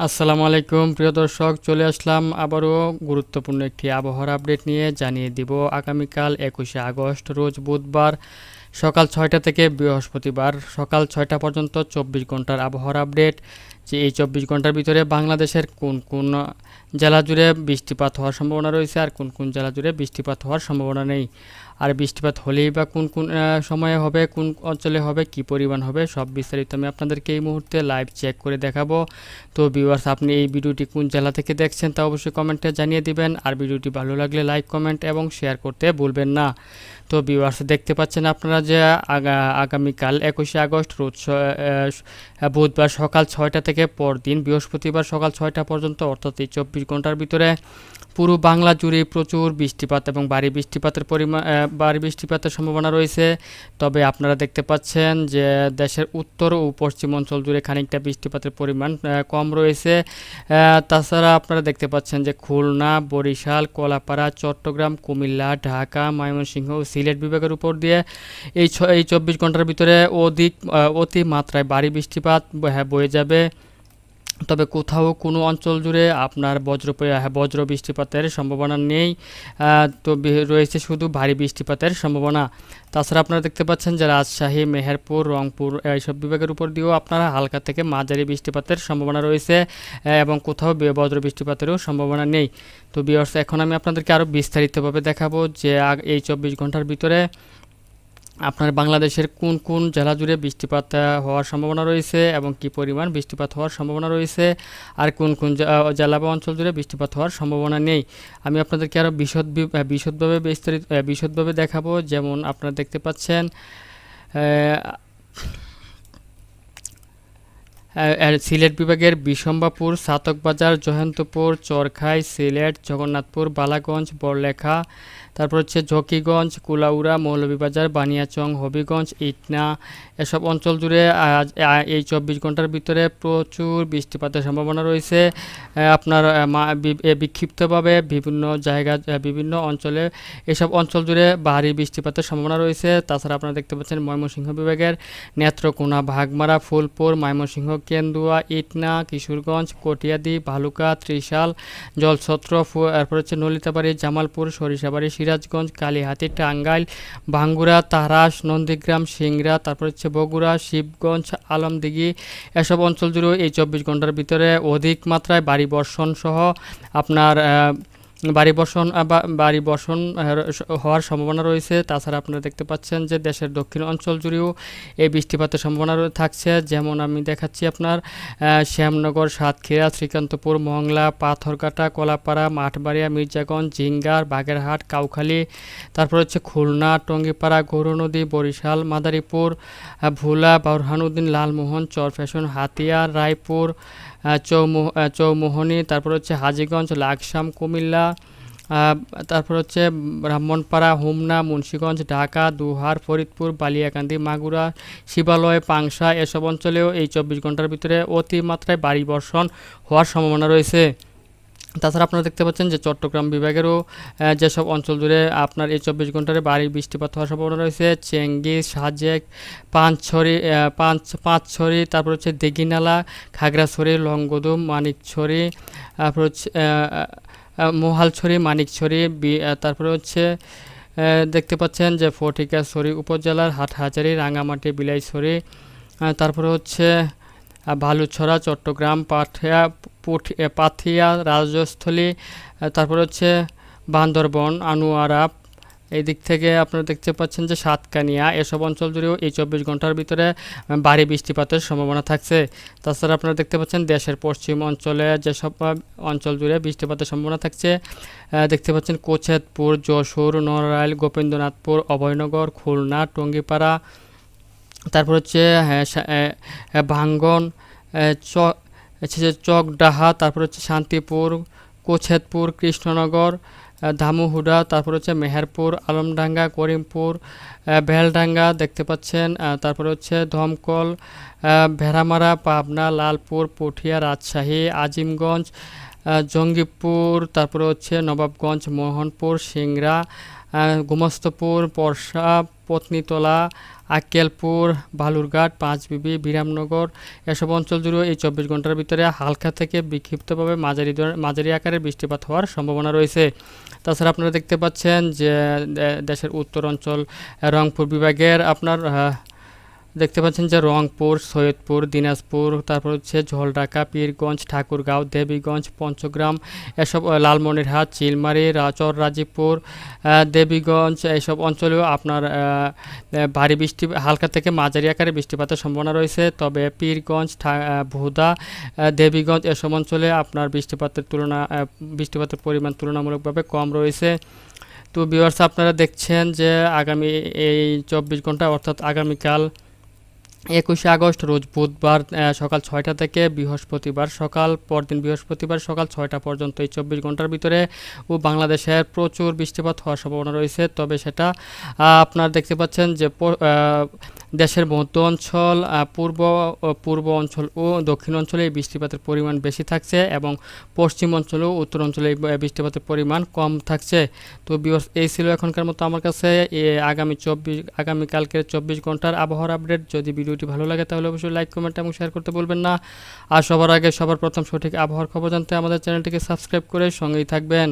আসসালামু আলাইকুম প্রিয় দর্শক, চলে আসলাম আবারও গুরুত্বপূর্ণ একটি আবহাওয়ার আপডেট নিয়ে। জানিয়ে দিব আগামীকাল 21শে আগস্ট রোজ বুধবার সকাল 6টা থেকে বৃহস্পতিবার সকাল 6টা পর্যন্ত 24 ঘন্টার আবহাওয়ার আপডেট। যে এই 24 ঘন্টার ভিতরে বাংলাদেশের কোন কোন জেলা জুড়ে বৃষ্টিপাত হওয়ার সম্ভাবনা রয়েছে আর কোন কোন জেলা জুড়ে বৃষ্টিপাত হওয়ার সম্ভাবনা নেই, আর বৃষ্টিপাত হলেই বা কোন কোন সময়ে হবে, কোন অঞ্চলে হবে, কি পরিমাণ হবে, সব বিস্তারিত আমি আপনাদেরকে এই মুহূর্তে লাইভ চেক করে দেখাবো। তো ভিউয়ার্স, আপনি এই ভিডিওটি কোন জেলা থেকে দেখছেন তা অবশ্যই কমেন্টে জানিয়ে দিবেন, আর ভিডিওটি ভালো লাগলে লাইক, কমেন্ট এবং শেয়ার করতে ভুলবেন না। তো ভিউয়ার্স, দেখতে পাচ্ছেন আপনারা যে আগামীকাল 21শে আগস্ট রোজ বুধবার সকাল 6টা থেকে পরদিন বৃহস্পতিবার সকাল 6টা পর্যন্ত, অর্থাৎ এই 24 ঘন্টার ভিতরে পুরো বাংলা জুড়ে প্রচুর বৃষ্টিপাত এবং ভারী বৃষ্টিপাতের সম্ভাবনা রয়েছে। তবে আপনারা দেখতে পাচ্ছেন যে দেশের উত্তর ও পশ্চিম অঞ্চল জুড়ে খানিকটা বৃষ্টিপাতের পরিমাণ কম রয়েছে। তাছাড়া আপনারা দেখতে পাচ্ছেন যে খুলনা, বরিশাল, কলাপাড়া, চট্টগ্রাম, কুমিল্লা, ঢাকা, ময়মনসিংহ ও সিলেট বিভাগের উপর দিয়ে এই 24 ঘন্টার ভিতরে অতি মাত্রায় ভারী বৃষ্টিপাত বয়ে যাবে। তবে কোথাও কোনো অঞ্চল জুড়ে আপনার বজ্র বৃষ্টিপাতের সম্ভাবনা নেই। তো রয়েছে শুধু ভারী বৃষ্টিপাতের সম্ভাবনা। তাছাড়া আপনারা দেখতে পাচ্ছেন যে রাজশাহী, মেহেরপুর, রংপুর এইসব বিভাগের উপর দিয়েও আপনারা হালকা থেকে মাঝারি বৃষ্টিপাতের সম্ভাবনা রয়েছে, এবং কোথাও বজ্র বৃষ্টিপাতেরও সম্ভাবনা নেই। তো ভিউয়ার্স, এখন আমি আপনাদেরকে আরও বিস্তারিতভাবে দেখাবো যে এই 24 ঘন্টার ভিতরে আপনার বাংলাদেশের কোন কোন জেলা জুড়ে বৃষ্টিপাত হওয়ার সম্ভাবনা রয়েছে এবং কি পরিমাণ বৃষ্টিপাত হওয়ার সম্ভাবনা রয়েছে, আর কোন কোন জেলা বা অঞ্চল জুড়ে বৃষ্টিপাত হওয়ার সম্ভাবনা নেই। আমি আপনাদেরকে আরও বিশদভাবে দেখাবো। যেমন আপনারা দেখতে পাচ্ছেন সিলেট বিভাগের বিশম্বাপুর, চাতকবাজার, জয়ন্তপুর, চরখাই, সিলেট, জগন্নাথপুর, বালাগঞ্জ, বড়লেখা, তারপর হচ্ছে জকিগঞ্জ, কুলাউড়া, মৌলভীবাজার, বানিয়াচং, হবিগঞ্জ, ইটনা, এসব অঞ্চল জুড়ে এই 24 ঘন্টার ভিতরে প্রচুর বৃষ্টিপাতের সম্ভাবনা রয়েছে। আপনার বিক্ষিপ্তভাবে বিভিন্ন জায়গা, বিভিন্ন অঞ্চলে, এসব অঞ্চল জুড়ে ভারী বৃষ্টিপাতের সম্ভাবনা রয়েছে। তাছাড়া আপনারা দেখতে পাচ্ছেন ময়মনসিংহ বিভাগের নেত্রকোনা, ভাগমারা, ফুলপুর, ময়মনসিংহ, কেন্দুয়া, ইটনা, কিশোরগঞ্জ, কটিয়াদি, ভালুকা, ত্রিশাল, জলছত্র, এরপর হচ্ছে নলিতাবাড়ি, জামালপুর, সরিষাবাড়ি, সিরাজগঞ্জ, কালীহাতি, টাঙ্গাইল, ভাঙ্গুড়া, তারাস, নন্দীগ্রাম, সিংড়া, তারপর হচ্ছে বগুড়া, শিবগঞ্জ, আলমদিঘি, এসব অঞ্চল জুড়েও এই 24 ঘন্টার ভিতরে অধিক মাত্রায় ভারী বর্ষণ সহ আপনার ভারী বর্ষণ হওয়ার সম্ভাবনা রয়েছে। তাছাড়া আপনারা দেখতে পাচ্ছেন যে দেশের দক্ষিণ অঞ্চল জুড়েও এই বৃষ্টিপাতের সম্ভাবনা থাকছে। যেমন আমি দেখাচ্ছি আপনার শ্যামনগর, সাতক্ষীরা, শ্রীকান্তপুর, মংলা, পাথরঘাটা, কলাপাড়া, মাঠবাড়িয়া, মির্জাগঞ্জ, ঝিঙ্গার, বাগেরহাট, কাউখালী, তারপর হচ্ছে খুলনা, টঙ্গীপাড়া, গৌরনদী, বরিশাল, মাদারীপুর, ভোলা, বুরহানুদ্দিন, লালমোহন, চরফ্যাশন, হাতিয়া, রায়পুর, চৌমোহনী, তারপর হচ্ছে হাজীগঞ্জ, লাকসাম, কুমিল্লা, তারপর হচ্ছে ব্রাহ্মণপাড়া, হোমনা, মুন্সীগঞ্জ, ঢাকা, দুহার, ফরিদপুর, বালিয়াকান্দি, মাগুরা, শিবালয়, পাংশা, এসব অঞ্চলেও এই 24 ঘন্টার ভিতরে অতিমাত্রায় ভারী বর্ষণ হওয়ার সম্ভাবনা রয়েছে। তাছাড়া আপনারা দেখতে পাচ্ছেন যে চট্টগ্রাম বিভাগেরও যেসব অঞ্চল জুড়ে আপনার এই 24 ঘন্টার ভারী বৃষ্টিপাত হওয়ার সম্ভাবনা রয়েছে, চেঙ্গি, সাজেক, পাঁচছড়ি, তারপর হচ্ছে দিঘিনালা, খাগড়াছড়ি, লংগদুম, মানিকছড়ি, তারপর হচ্ছে মহালছড়ি, মানিকছড়ি, তারপরে হচ্ছে দেখতে পাচ্ছেন যে ফটিকাছড়ি উপজেলার হাটহাজারী, রাঙামাটি, বিলাইছড়ি, তারপরে হচ্ছে ভালুছড়া, চট্টগ্রাম, পাথিয়া, রাজস্থলী, তারপর হচ্ছে বান্দরবন, আনোয়ারা, এই দিক থেকে আপনারা দেখতে পাচ্ছেন যে সাতকানিয়া, এসব অঞ্চল জুড়েও এই 24 ঘন্টার ভিতরে ভারী বৃষ্টিপাতের সম্ভাবনা থাকছে। তাছাড়া আপনারা দেখতে পাচ্ছেন দেশের পশ্চিম অঞ্চলে যেসব অঞ্চল জুড়ে বৃষ্টিপাতের সম্ভাবনা থাকছে, দেখতে পাচ্ছেন কোচেদপুর, যশোর, নড়াইল, গোপেন্দ্রনাথপুর, অভয়নগর, খুলনা, টঙ্গীপাড়া, তারপর হচ্ছে ভাঙ্গন, চকডাহা, তারপর হচ্ছে শান্তিপুর, কোছেদপুর, কৃষ্ণনগর, ধামুহুডা, তারপর হচ্ছে মেহেরপুর, আলমডাঙ্গা, করিমপুর, বেলডাঙ্গা দেখতে পাচ্ছেন, তারপর হচ্ছে দমকল, ভেড়ামারা, পাবনা, লালপুর, পুঠিয়া, রাজশাহী, আজিমগঞ্জ, জঙ্গিপুর, তারপরে হচ্ছে নবাবগঞ্জ, মোহনপুর, সিংড়া, গোমস্তপুর, পরশা, পত্নীতলা, আক্কেলপুর, বালুরঘাট, পাঁচবিবি, বিরামনগর এসব অঞ্চল জুড়ে এই 24 ঘন্টার ভিতরে হালকা থেকে বিক্ষিপ্তভাবে মাঝারি আকারের বৃষ্টিপাত হওয়ার সম্ভাবনা রয়েছে। তাছাড়া আপনারা দেখতে পাচ্ছেন যে দেশের উত্তর অঞ্চল রংপুর বিভাগের আপনার দেখতে পাচ্ছেন যে রংপুর, সৈয়দপুর, দিনাজপুর, তারপর হচ্ছে ঝোলঢাকা, পীরগঞ্জ, ঠাকুরগাঁও, দেবীগঞ্জ, পঞ্চগ্রাম এসব লালমনিরহাট, চিলমারি, রাজীবপুর, দেবীগঞ্জ এইসব অঞ্চলেও আপনার ভারী বৃষ্টি হালকা থেকে মাঝারি আকারে বৃষ্টিপাতের সম্ভাবনা রয়েছে। তবে পীরগঞ্জ, ভোদা, দেবীগঞ্জ এসব অঞ্চলে আপনার বৃষ্টিপাতের পরিমাণ তুলনামূলকভাবে কম রয়েছে। তো ভিউয়ার্স, আপনারা দেখছেন যে আগামী এই 24 ঘন্টা অর্থাৎ আগামীকাল 21শে আগস্ট রোজ বুধবার সকাল 6টা থেকে পরদিন বৃহস্পতিবার সকাল 6টা পর্যন্ত এই 24 ঘন্টার ভিতরে বাংলাদেশের প্রচুর বৃষ্টিপাত হওয়ার সম্ভাবনা রয়েছে। তবে সেটা আপনারা দেখতে পাচ্ছেন যে দেশের মধ্য অঞ্চল, পূর্ব অঞ্চল ও দক্ষিণ অঞ্চলে এই বৃষ্টিপাতের পরিমাণ বেশি থাকছে এবং পশ্চিম অঞ্চল ও উত্তর অঞ্চলে এই বৃষ্টিপাতের পরিমাণ কম থাকছে। তো ভিউয়ার্স, এই ছিল এখনকার মতো আমার কাছে আগামীকালকের 24 ঘন্টার আবহাওয়ার আপডেট। যদি ভিডিওটি ভালো লাগে তাহলে অবশ্যই লাইক, কমেন্ট এবং শেয়ার করতে ভুলবেন না। আর সবার প্রথম সঠিক আবহাওয়ার খবর জানতে আমাদের চ্যানেলটিকে সাবস্ক্রাইব করে সঙ্গেই থাকবেন।